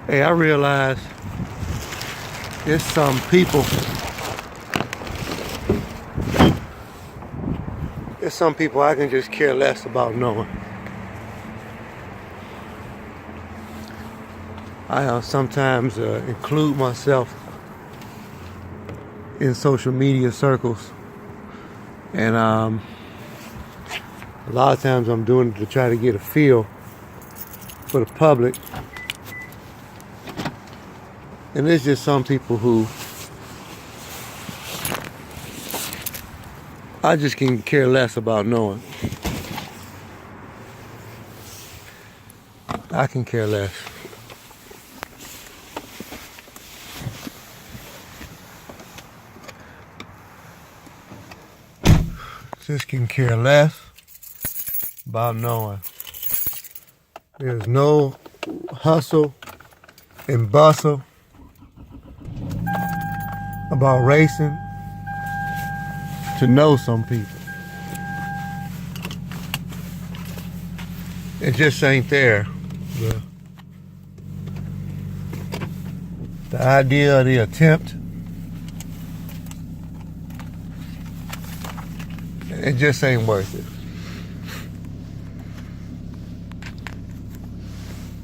Hey, I realize there's some people, I can just care less about knowing. I sometimes include myself in social media circles, and a lot of times I'm doing it to try to get a feel for the public. And there's just some people who I just can care less about knowing. I can care less. Just can care less about knowing. There's no hustle and bustle about racing to know some people. It just ain't there. The idea of the attempt, it just ain't worth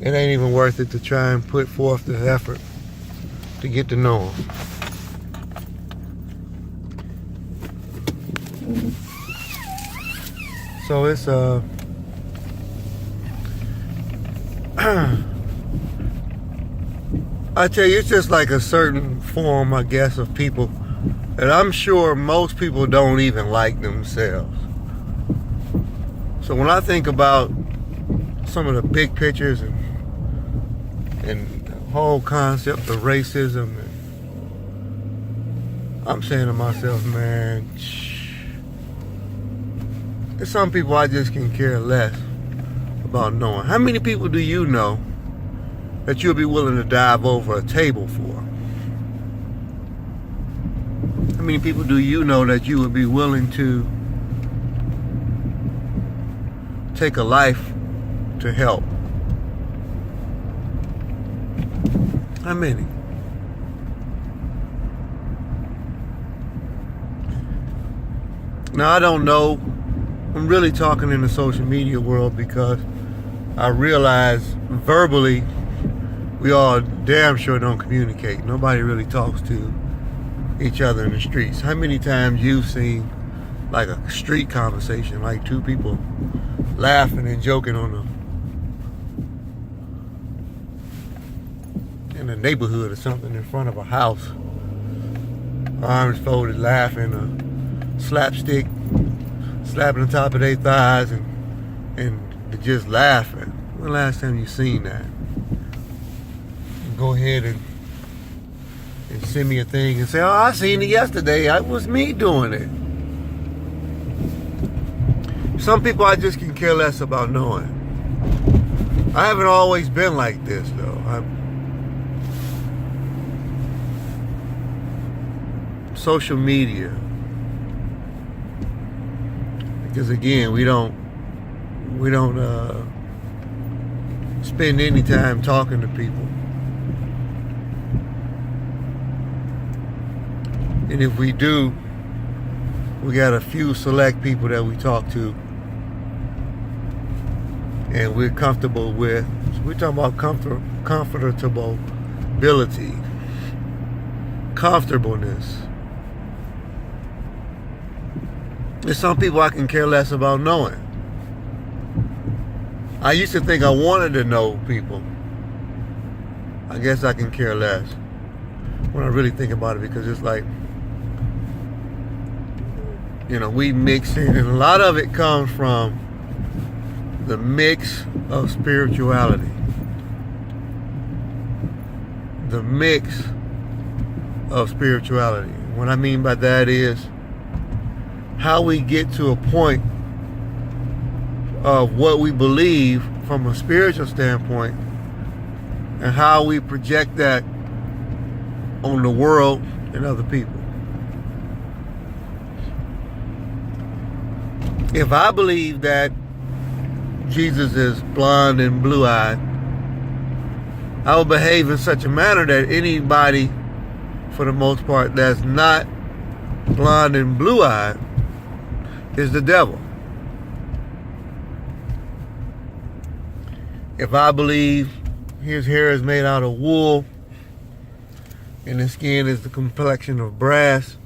it. It ain't even worth it to try and put forth the effort to get to know them. So it's I tell you, it's just like a certain form, I guess, of people that I'm sure most people don't even like themselves. So when I think about some of the big pictures and the whole concept of racism, I'm saying to myself, man, there's some people I just can care less about knowing. How many people do you know that you'll be willing to dive over a table for? How many people do you know that you would be willing to take a life to help? How many? Now, I don't know. I'm really talking in the social media world because I realize verbally we all damn sure don't communicate. Nobody really talks to each other in the streets. How many times you've seen like a street conversation, like two people laughing and joking in a neighborhood or something in front of a house, arms folded, laughing, slapstick, slapping the top of their thighs and just laughing. When the last time you seen that? Go ahead and send me a thing and say, oh, I seen it yesterday. It was me doing it. Some people I just can care less about knowing. I haven't always been like this, though. Social media. Because again, we don't spend any time talking to people. And if we do, we got a few select people that we talk to and we're comfortable with. So we're talking about comfortability, comfortableness. There's some people I can care less about knowing. I used to think I wanted to know people. I guess I can care less when I really think about it, because it's like, you know, we mix in, and a lot of it comes from the mix of spirituality. The mix of spirituality. What I mean by that is how we get to a point of what we believe from a spiritual standpoint and how we project that on the world and other people. If I believe that Jesus is blonde and blue-eyed, I will behave in such a manner that anybody, for the most part, that's not blonde and blue-eyed is the devil. If I believe his hair is made out of wool and his skin is the complexion of brass,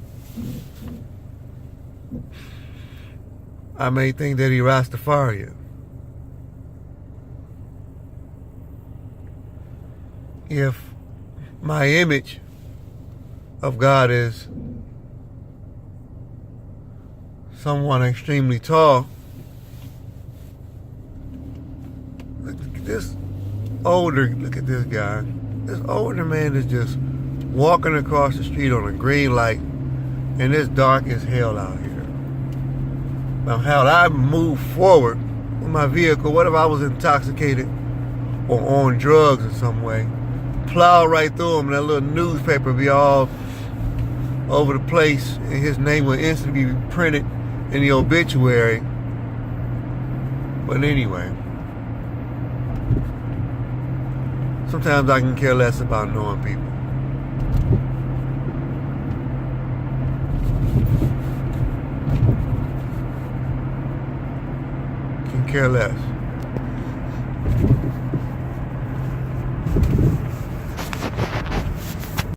I may think that he Rastafarian. If my image of God is someone extremely tall, look at this look at this guy. This older man is just walking across the street on a green light, and it's dark as hell out here. Now, how I move forward with my vehicle, what if I was intoxicated or on drugs in some way? Plow right through him, and that little newspaper be all over the place, and his name will instantly be printed in the obituary. But anyway, sometimes I can care less about knowing people. Can care less.